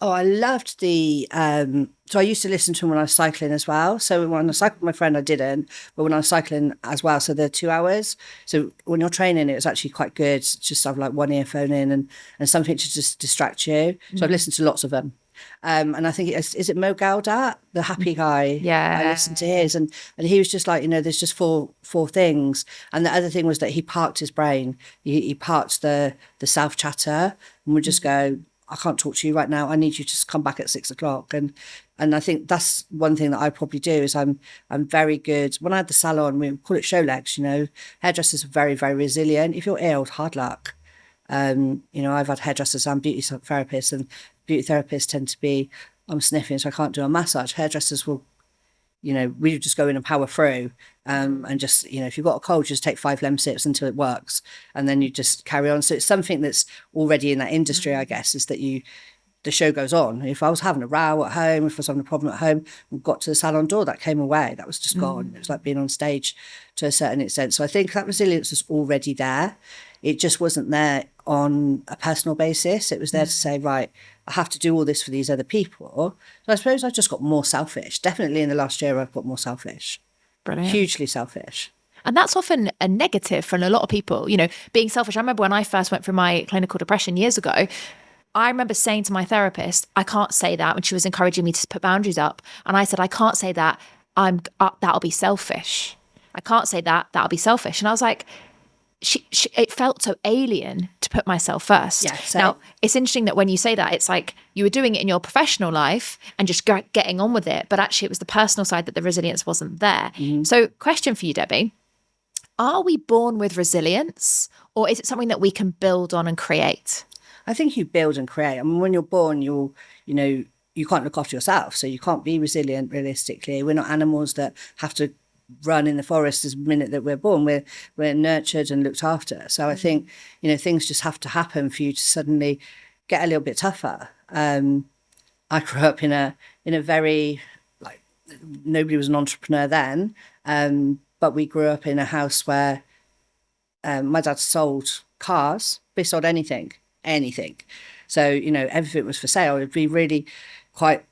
Oh, I loved so I used to listen to him when I was cycling as well. So when I cycled with my friend, I didn't, but when I was cycling as well, so they're 2 hours. So when you're training, it was actually quite good to just have like one earphone in and something to just distract you. So I've listened to lots of them. And I think is it Mo Gaudat, the happy guy? Yeah. I listened to his, and he was just like, there's just four things. And the other thing was that he parked his brain. He parked the self chatter, and would just go, I can't talk to you right now. I need you to just come back at 6 o'clock. And I think that's one thing that I probably do is I'm very good. When I had the salon, we call it show legs, hairdressers are very, very resilient. If you're ill, hard luck. I've had hairdressers and beauty therapists, and beauty therapists tend to be, I'm sniffing, so I can't do a massage. Hairdressers will, we just go in and power through. And just, if you've got a cold, just take 5 Lemsips until it works. And then you just carry on. So it's something that's already in that industry, I guess, is that the show goes on. If I was having a row at home, if I was having a problem at home, and got to the salon door, that came away. That was just gone. It was like being on stage to a certain extent. So I think that resilience was already there. It just wasn't there on a personal basis. It was there to say, right, I have to do all this for these other people. So I suppose I just got more selfish. Definitely in the last year, I've got more selfish. Brilliant. Hugely selfish. And that's often a negative for a lot of people, being selfish. I remember when I first went through my clinical depression years ago, I remember saying to my therapist, I can't say that, when she was encouraging me to put boundaries up. And I said, I can't say that, that'll be selfish. I can't say that, that'll be selfish. And I was like, it felt so alien to put myself first. Yeah, now, it's interesting that when you say that, it's like you were doing it in your professional life and just getting on with it. But actually, it was the personal side that the resilience wasn't there. So question for you, Debbie. Are we born with resilience, or is it something that we can build on and create? I think you build and create. I mean, when you're born, you can't look after yourself. So you can't be resilient realistically. We're not animals that have to run in the forest the minute that we're born. We're nurtured and looked after. So I think things just have to happen for you to suddenly get a little bit tougher. I grew up in a very, like, nobody was an entrepreneur then, but we grew up in a house where my dad sold cars. They sold anything. So everything was for sale. It'd be really quite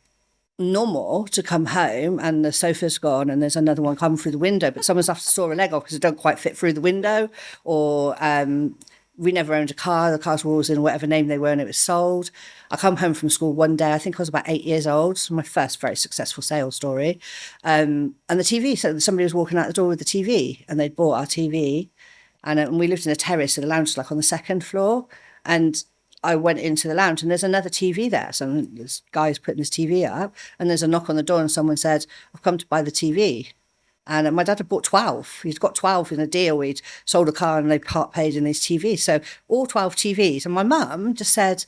normal to come home and the sofa's gone and there's another one come through the window, but someone's have to saw a leg off because it don't quite fit through the window. Or we never owned a car. The cars were always in whatever name they were and it was sold. I come home from school one day, I think I was about 8 years old. So my first very successful sales story. And the TV, so somebody was walking out the door with the TV and they'd bought our TV. And we lived in a terrace, so the lounge was like on the second floor. And I went into the lounge and there's another TV there. So this guy's putting his TV up and there's a knock on the door and someone said, I've come to buy the TV. And my dad had bought 12. He'd got 12 in a deal. He'd sold a car and they part paid in his TV. So all 12 TVs. And my mum just said,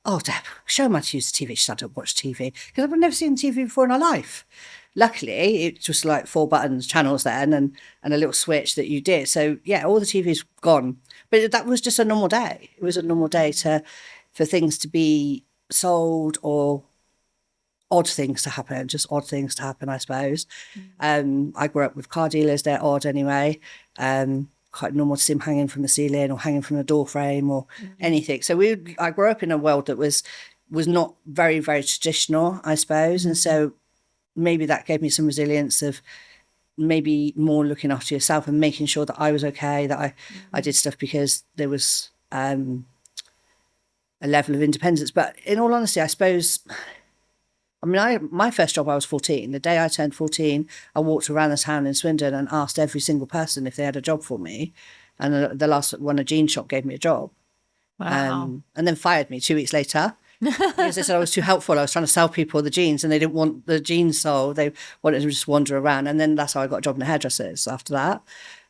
oh, Deb, show him how to use the TV. She said, I don't watch TV. Because I've never seen TV before in her life. Luckily, it was like 4 buttons, channels then, and a little switch that you did. So, yeah, all the TV's gone. But that was just a normal day. It was a normal day for things to be sold or odd things to happen, I suppose. I grew up with car dealers, they're odd anyway. Quite normal to see them hanging from the ceiling or hanging from the door frame or anything. So I grew up in a world that was not very, very traditional, I suppose. And so maybe that gave me some resilience of maybe more looking after yourself and making sure that I was okay, that I did stuff because there was a level of independence. But in all honesty, I suppose, I mean, my first job, I was 14. The day I turned 14, I walked around the town in Swindon and asked every single person if they had a job for me. And the last one, a jean shop, gave me a job. Wow. And then fired me 2 weeks later. Because they said I was too helpful. I was trying to sell people the jeans and they didn't want the jeans sold. They wanted to just wander around. And then that's how I got a job in the hairdressers after that.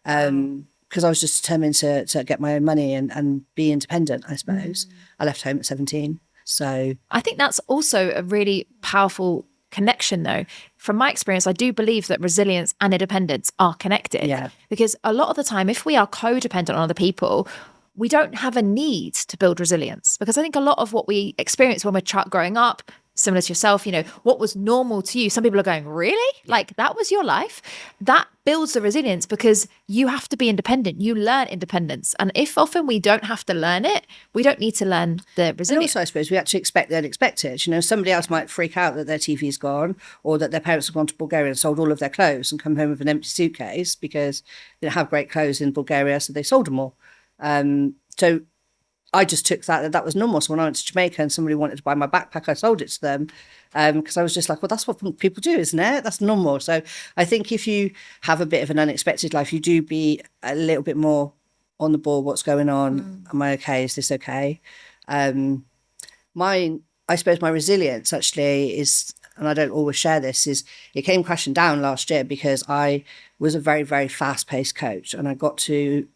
Because I was just determined to get my own money and be independent, I suppose. I left home at 17. So I think that's also a really powerful connection, though. From my experience, I do believe that resilience and independence are connected. Yeah. Because a lot of the time, if we are codependent on other people, we don't have a need to build resilience. Because I think a lot of what we experience when we're growing up, similar to yourself, what was normal to you, some people are going, really? Like, that was your life? That builds the resilience because you have to be independent. You learn independence. And if often we don't have to learn it, we don't need to learn the resilience. And also, I suppose, we actually expect the unexpected. Somebody else might freak out that their TV's gone or that their parents have gone to Bulgaria and sold all of their clothes and come home with an empty suitcase because they don't have great clothes in Bulgaria, so they sold them all. So I just took that was normal. So when I went to Jamaica and somebody wanted to buy my backpack, I sold it to them because I was just like, well, that's what people do, isn't it? That's normal. So I think if you have a bit of an unexpected life, you do be a little bit more on the ball. What's going on? Am I okay? Is this okay? I suppose my resilience actually is, and I don't always share this, is it came crashing down last year because I was a very, very fast-paced coach and I got to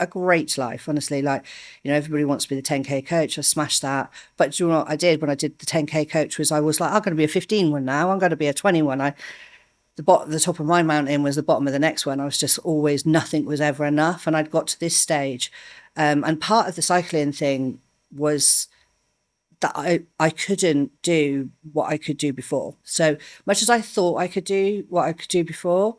a great life, honestly. Like, everybody wants to be the 10K coach. I smashed that. But do you know what I did when I did the 10K coach was I was like, I'm going to be a 15 one now. I'm going to be a 20 one. The top of my mountain was the bottom of the next one. I was just always, nothing was ever enough. And I'd got to this stage. And part of the cycling thing was that I couldn't do what I could do before. So much as I thought I could do what I could do before,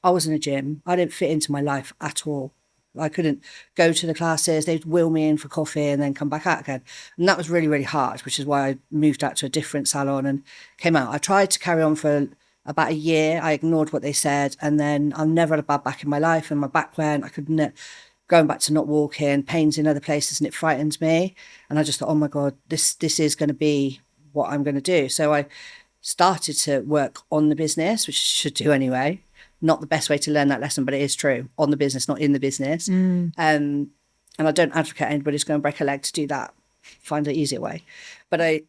I was in a gym. I didn't fit into my life at all. I couldn't go to the classes. They'd wheel me in for coffee and then come back out again. And that was really, really hard, which is why I moved out to a different salon and came out. I tried to carry on for about a year. I ignored what they said. And then I've never had a bad back in my life and my back went. I couldn't, going back to not walking, pains in other places, and it frightened me. And I just thought, oh my God, this is going to be what I'm going to do. So I started to work on the business, which I should do anyway. Not the best way to learn that lesson, but it is true. On the business, not in the business. And I don't advocate anybody's going to break a leg to do that. Find an easier way. But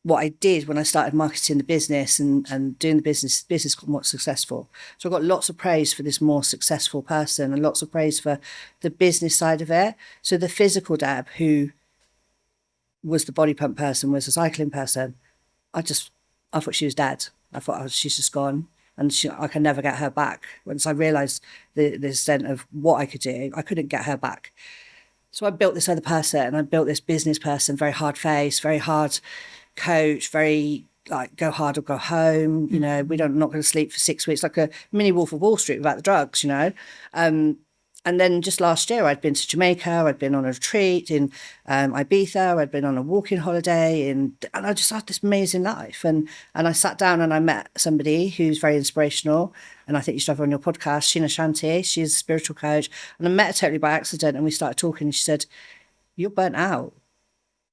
what I did when I started marketing the business and doing the business got more successful. So I got lots of praise for this more successful person and lots of praise for the business side of it. So the physical Deb, who was the body pump person, was the cycling person, I thought she was dead. I thought, oh, she's just gone. And I can never get her back. Once I realised the extent of what I could do, I couldn't get her back. So I built this other person, and I built this business person, very hard face, very hard coach, very like go hard or go home. Not going to sleep for 6 weeks, like a mini Wolf of Wall Street without the drugs. And then just last year, I'd been to Jamaica, I'd been on a retreat in Ibiza, I'd been on a walking holiday, and I just had this amazing life. And I sat down and I met somebody who's very inspirational, and I think you should have her on your podcast, Sheena Shanti. She's a spiritual coach. And I met her totally by accident, and we started talking, and she said, "You're burnt out.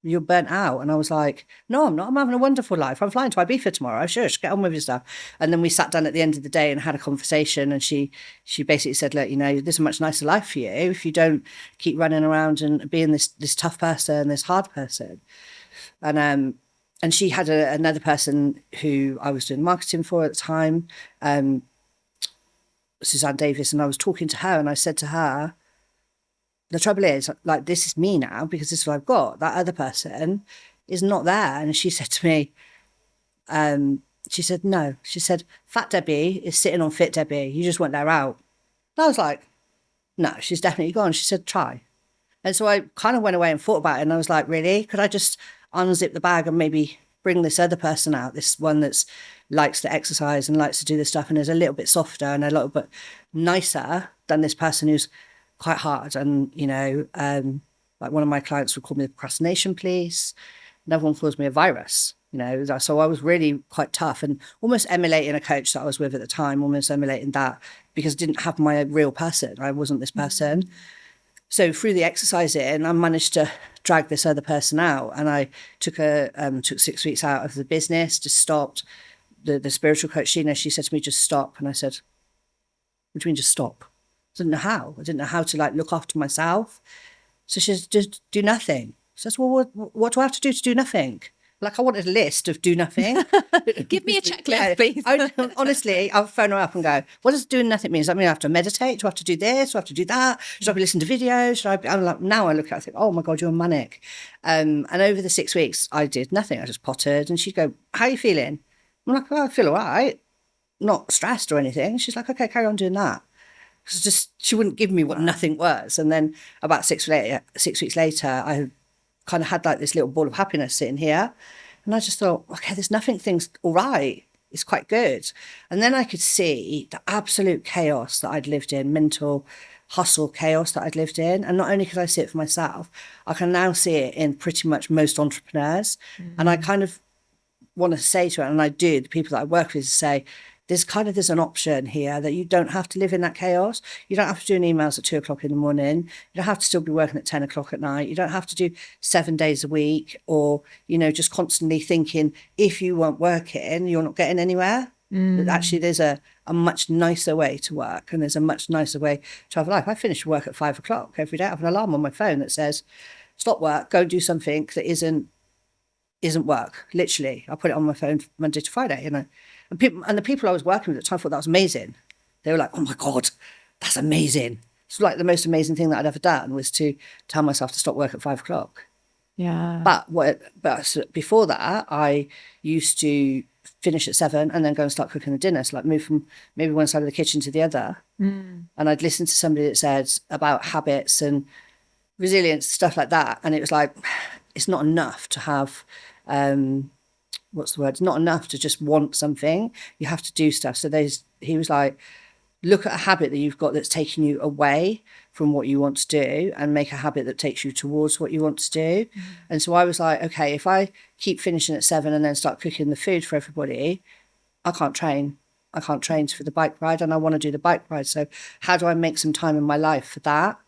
You're burnt out." And I was like, no, I'm not. I'm having a wonderful life. I'm flying to Ibiza tomorrow. Shush, get on with your stuff. And then we sat down at the end of the day and had a conversation. And she basically said, look, there's a much nicer life for you if you don't keep running around and being this tough person, this hard person. And she had another person who I was doing marketing for at the time, Suzanne Davis. And I was talking to her and I said to her, the trouble is, like, this is me now because this is what I've got. That other person is not there. And she said to me, she said, no. She said, Fat Debbie is sitting on Fit Debbie. You just won't let her out. And I was like, no, she's definitely gone. She said, try. And so I kind of went away and thought about it. And I was like, really? Could I just unzip the bag and maybe bring this other person out, this one that's likes to exercise and likes to do this stuff and is a little bit softer and a little bit nicer than this person who's quite hard. And, you know, like one of my clients would call me the procrastination police. Another one calls me a virus, you know. So I was really quite tough and almost emulating a coach that I was with at the time, almost emulating that, because I didn't have my real person. I wasn't this person. So through the exercising, I managed to drag this other person out, and I took 6 weeks out of the business, just stopped. The spiritual coach, Sheena, she said to me, just stop. And I said, what do you mean just stop? I didn't know how. I didn't know how to like look after myself. So she said, just do nothing. So I said, well, what do I have to do nothing? Like I wanted a list of do nothing. Give me a checklist, please. Honestly, I'll phone her up and go, what does doing nothing mean? Does that mean I have to meditate? Do I have to do this? Do I have to do that? Should I be listening to videos? I'm like, now I look at it, I think, oh my God, you're manic. And over the 6 weeks, I did nothing. I just pottered. And she'd go, how are you feeling? I'm like, oh, I feel all right. Not stressed or anything. She's like, okay, carry on doing that. So just, she wouldn't give me what nothing was. And then about 6 weeks later, I kind of had like this little ball of happiness sitting here. And I just thought, okay, there's nothing, things all right. It's quite good. And then I could see the absolute chaos that I'd lived in, mental hustle chaos that I'd lived in. And not only could I see it for myself, I can now see it in pretty much most entrepreneurs. And I kind of want to say to it, and I do, the people that I work with, say, there's an option here that you don't have to live in that chaos. You don't have to do emails at 2 o'clock in the morning. You don't have to still be working at 10 o'clock at night. You don't have to do 7 days a week or, you know, just constantly thinking if you weren't working, you're not getting anywhere. But actually, there's a much nicer way to work, and there's a much nicer way to have a life. I finish work at 5 o'clock every day. I have an alarm on my phone that says, stop work, go do something that isn't work. Literally, I put it on my phone Monday to Friday, you know. And the people I was working with at the time thought that was amazing. They were like, oh my God, that's amazing. It's like the most amazing thing that I'd ever done was to tell myself to stop work at 5 o'clock. Yeah. But before that, I used to finish at 7 and then go and start cooking the dinner. So like move from maybe one side of the kitchen to the other. And I'd listen to somebody that said about habits and resilience, stuff like that. And it was like, it's not enough to have, it's not enough to just want something. You have to do stuff. So he was like, look at a habit that you've got that's taking you away from what you want to do and make a habit that takes you towards what you want to do. And so I was like, okay, if I keep finishing at 7 and then start cooking the food for everybody, I can't train. I can't train for the bike ride, and I want to do the bike ride. So how do I make some time in my life for that?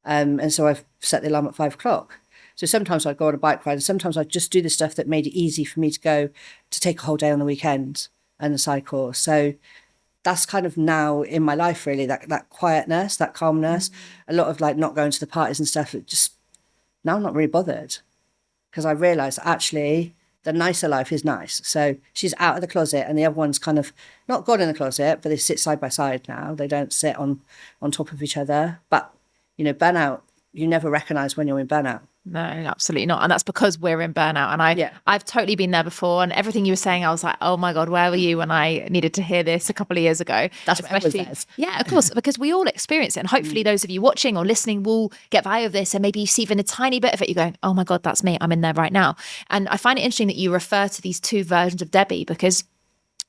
And so I've set the alarm at 5 o'clock. So sometimes I'd go on a bike ride and sometimes I'd just do the stuff that made it easy for me to take a whole day on the weekend and cycle. So that's kind of now in my life, really, that quietness, that calmness, a lot of like not going to the parties and stuff. Now I'm not really bothered because I realised actually the nicer life is nice. So she's out of the closet and the other one's kind of not gone in the closet, but they sit side by side now. They don't sit on top of each other. But, you know, burnout, you never recognise when you're in burnout. No, absolutely not. And that's because we're in burnout. And I've totally been there before. And everything you were saying, I was like, oh my God, where were you when I needed to hear this a couple of years ago? That's what Emma says. Yeah, of course, because we all experience it. And hopefully those of you watching or listening will get value of this. And maybe you see even a tiny bit of it. You're going, oh my God, that's me. I'm in there right now. And I find it interesting that you refer to these two versions of Debbie, because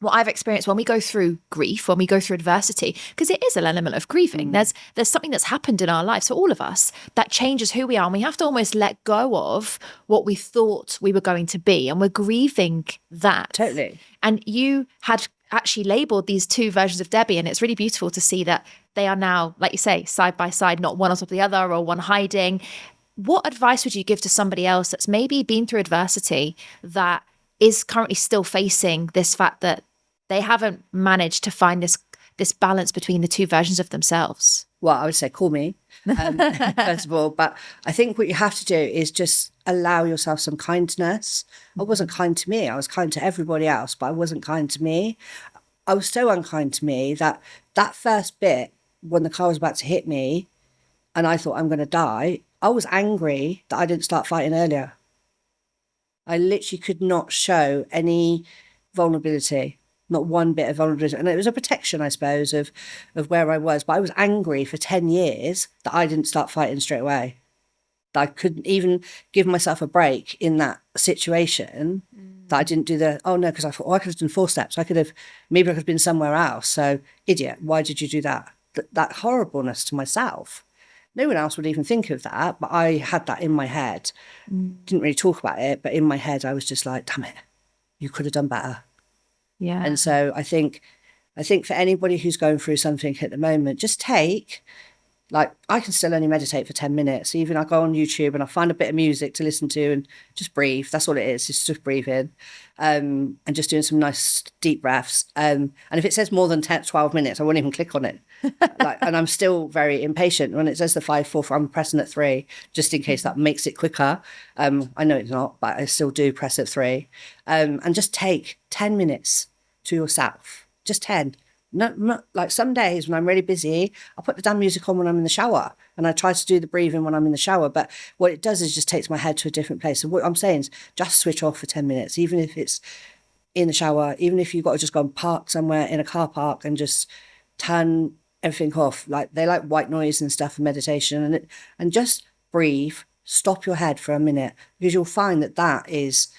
what I've experienced when we go through grief, when we go through adversity, because it is an element of grieving. There's something that's happened in our lives for all of us that changes who we are. And we have to almost let go of what we thought we were going to be. And we're grieving that. Totally. And you had actually labeled these two versions of Debbie. And it's really beautiful to see that they are now, like you say, side by side, not one on top of the other or one hiding. What advice would you give to somebody else that's maybe been through adversity that is currently still facing this fact that they haven't managed to find this balance between the two versions of themselves? Well, I would say call me, first of all. But I think what you have to do is just allow yourself some kindness. I wasn't kind to me. I was kind to everybody else, but I wasn't kind to me. I was so unkind to me that first bit, when the car was about to hit me and I thought I'm going to die, I was angry that I didn't start fighting earlier. I literally could not show any vulnerability. Not one bit of vulnerability. And it was a protection, I suppose, of where I was. But I was angry for 10 years that I didn't start fighting straight away. That I couldn't even give myself a break in that situation that I didn't do because I thought, I could have done 4 steps. Maybe I could have been somewhere else. So, idiot, why did you do that? That horribleness to myself. No one else would even think of that, but I had that in my head. Didn't really talk about it, but in my head, I was just like, damn it, you could have done better. Yeah. And so I think for anybody who's going through something at the moment, just I can still only meditate for 10 minutes. Even I go on YouTube and I find a bit of music to listen to and just breathe. That's all it is. It's just breathing and just doing some nice deep breaths. And if it says more than 10, 12 minutes, I won't even click on it. And I'm still very impatient. When it says the 5, 4, I'm pressing at 3, just in case that makes it quicker. I know it's not, but I still do press at 3. And just take 10 minutes to yourself. Just 10. Not like some days when I'm really busy, I'll put the damn music on when I'm in the shower and I try to do the breathing when I'm in the shower. But what it does is just takes my head to a different place. So what I'm saying is just switch off for 10 minutes, even if it's in the shower, even if you've got to just go and park somewhere in a car park and just turn everything off. Like they like white noise and stuff for meditation and just breathe, stop your head for a minute, because you'll find that is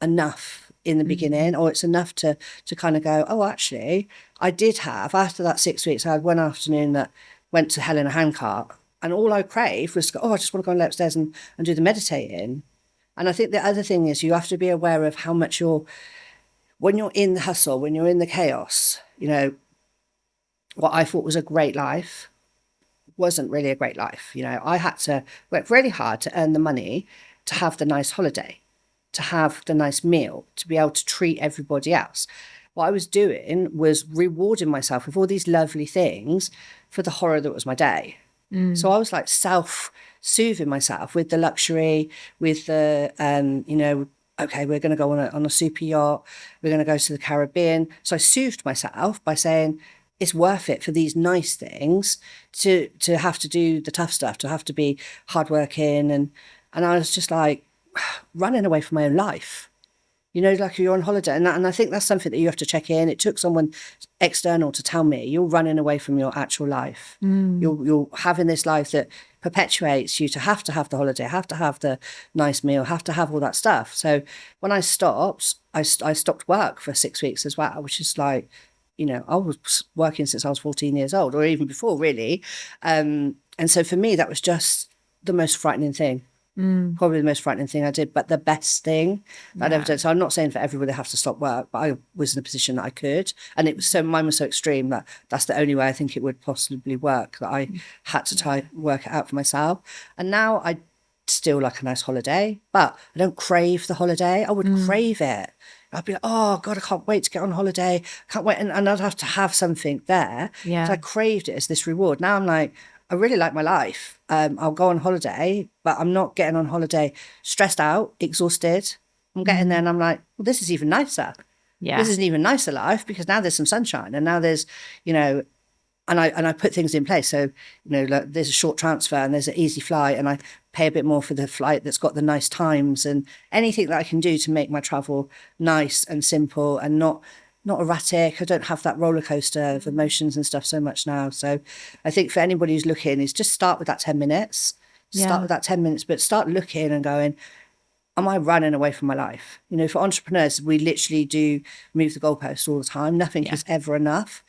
enough in the beginning, or it's enough to kind of go, oh, actually, I did have, after that 6 weeks, I had one afternoon that went to hell in a handcart, and all I craved was to go, I just want to go upstairs and do the meditating. And I think the other thing is you have to be aware of how much when you're in the hustle, when you're in the chaos, what I thought was a great life wasn't really a great life. I had to work really hard to earn the money to have the nice holiday, to have the nice meal, to be able to treat everybody else. What I was doing was rewarding myself with all these lovely things for the horror that was my day. So I was like self-soothing myself with the luxury, with the, okay, we're going to go on a super yacht. We're going to go to the Caribbean. So I soothed myself by saying, it's worth it for these nice things to have to do the tough stuff, to have to be hardworking. And I was just like, running away from my own life, like you're on holiday. And I think that's something that you have to check in. It took someone external to tell me you're running away from your actual life. You're having this life that perpetuates you to have the holiday, have to have the nice meal, have to have all that stuff. So when I stopped, I stopped work for 6 weeks as well, which is like, I was working since I was 14 years old, or even before, really. And so for me, that was just the most frightening thing. Probably the most frightening thing I did, but the best thing that I'd ever done. So I'm not saying for everybody they have to stop work, but I was in a position that I could. And mine was so extreme that that's the only way I think it would possibly work, that I had to work it out for myself. And now I still like a nice holiday, but I don't crave the holiday. I would crave it. I'd be like, oh God, I can't wait to get on holiday. I can't wait. And I'd have to have something there. Yeah. So I craved it as this reward. Now I'm like, I really like my life. I'll go on holiday, but I'm not getting on holiday stressed out, exhausted. I'm getting there and I'm like, well, this is even nicer. Yeah. This is an even nicer life, because now there's some sunshine, and now there's, and I put things in place. So, like there's a short transfer and there's an easy flight, and I pay a bit more for the flight that's got the nice times, and anything that I can do to make my travel nice and simple and not erratic. I don't have that roller coaster of emotions and stuff so much now. So I think for anybody who's looking, is just start with that 10 minutes. Start with that 10 minutes, but start looking and going, am I running away from my life? For entrepreneurs, we literally do move the goalposts all the time. Nothing is ever enough.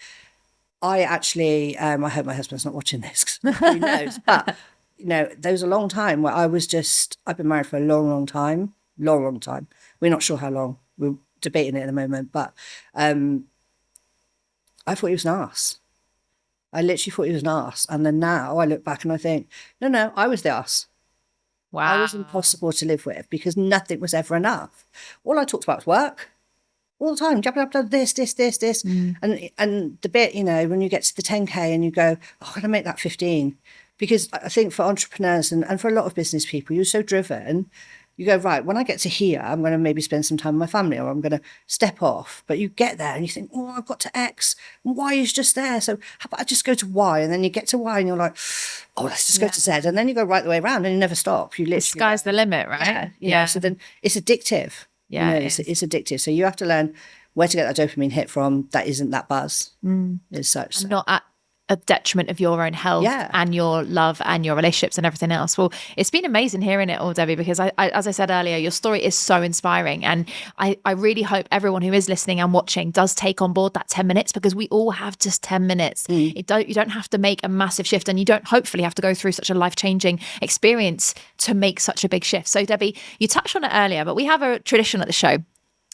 I actually, I hope my husband's not watching this, 'cause who knows? But, there was a long time where I've been married for a long, long time. We're not sure how long. We're debating it at the moment, but I thought he was an arse. I literally thought he was an arse. And then now I look back and I think, no, I was the arse. Wow. I was impossible to live with, because nothing was ever enough. All I talked about was work. All the time, this. And the bit, when you get to the 10K and you go, oh, I'm going to make that 15. Because I think for entrepreneurs and for a lot of business people, you're so driven. You go, right, when I get to here, I'm going to maybe spend some time with my family, or I'm going to step off. But you get there and you think, oh, I've got to X, and Y is just there. So how about I just go to Y? And then you get to Y and you're like, oh, let's just go to Z. And then you go right the way around and you never stop. You literally, the sky's the limit, right? Yeah. So then it's addictive. Yeah, it's addictive. So you have to learn where to get that dopamine hit from that isn't that buzz as such. And not a detriment of your own health Yeah. and your love and your relationships and everything else. Well, it's been amazing hearing it all, Debbie, because I as I said earlier, your story is so inspiring. And I really hope everyone who is listening and watching does take on board that 10 minutes, because we all have just 10 minutes. You don't have to make a massive shift, and you don't hopefully have to go through such a life-changing experience to make such a big shift. So Debbie, you touched on it earlier, but we have a tradition at the show,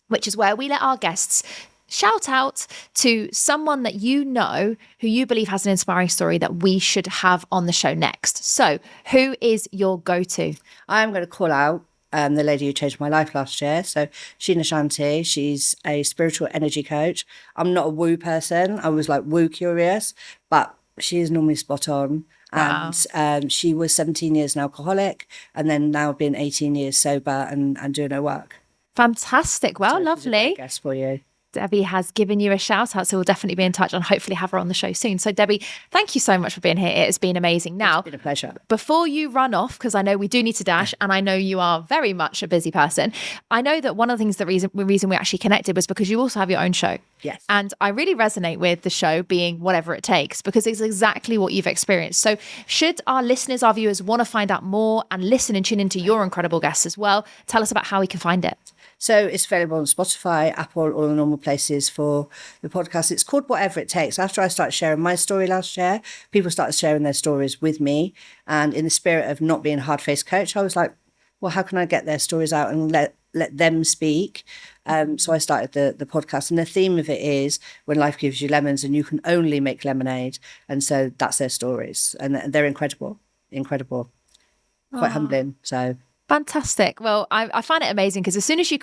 which is where we let our guests shout out to someone that you know who you believe has an inspiring story that we should have on the show next. So who is your go-to? I'm going to call out the lady who changed my life last year. So Sheena Shanti, she's a spiritual energy coach. I'm not a woo person. I was like woo curious, but she is normally spot on. Wow. And she was 17 years an alcoholic, and then now been 18 years sober and doing her work. Fantastic. Well, So she's a lovely. great guest for you. Debbie has given you a shout out, so we'll definitely be in touch and hopefully have her on the show soon. So Debbie, thank you so much for being here. It has been amazing. Now, It's been a pleasure. before you run off, because I know we do need to dash, and I know you are very much a busy person, I know that one of the things, the reason we actually connected was because you also have your own show. Yes. And I really resonate with the show being whatever it takes, because it's exactly what you've experienced. So should our listeners, our viewers want to find out more and listen and tune into your incredible guests as well, tell us about how we can find it. So it's available on Spotify, Apple, all the normal places for the podcast. It's called Whatever It Takes. After I started sharing my story last year, people started sharing their stories with me. And in the spirit of not being a hard-faced coach, I was like, well, how can I get their stories out and let them speak? So I started the podcast. And the theme of it is when life gives you lemons and you can only make lemonade. And so that's their stories. And they're incredible. Quite humbling. So... Fantastic. Well, I find it amazing because as soon as you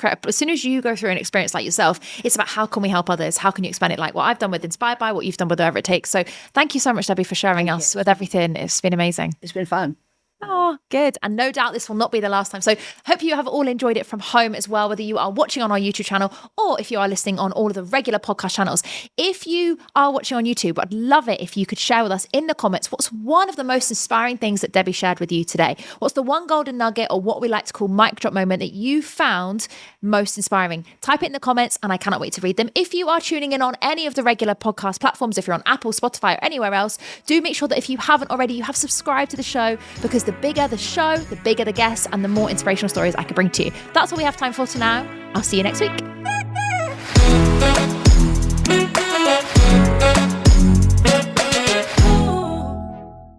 go through an experience like yourself, it's about how can we help others? How can you expand it? Like what I've done with Inspired By, what you've done with Whatever It Takes. So thank you so much, Debbie, for sharing us with everything. It's been amazing. It's been fun. Oh, good. And no doubt this will not be the last time. So hope you have all enjoyed it from home as well, whether you are watching on our YouTube channel or if you are listening on all of the regular podcast channels. If you are watching on YouTube, I'd love it if you could share with us in the comments what's one of the most inspiring things that Debbie shared with you today. What's the one golden nugget, or what we like to call mic drop moment, that you found most inspiring? Type it in the comments and I cannot wait to read them. If you are tuning in on any of the regular podcast platforms, if you're on Apple, Spotify or anywhere else, do make sure that if you haven't already, you have subscribed to the show, because the bigger the show, the bigger the guests and the more inspirational stories I can bring to you. That's all we have time for now. I'll see you next week.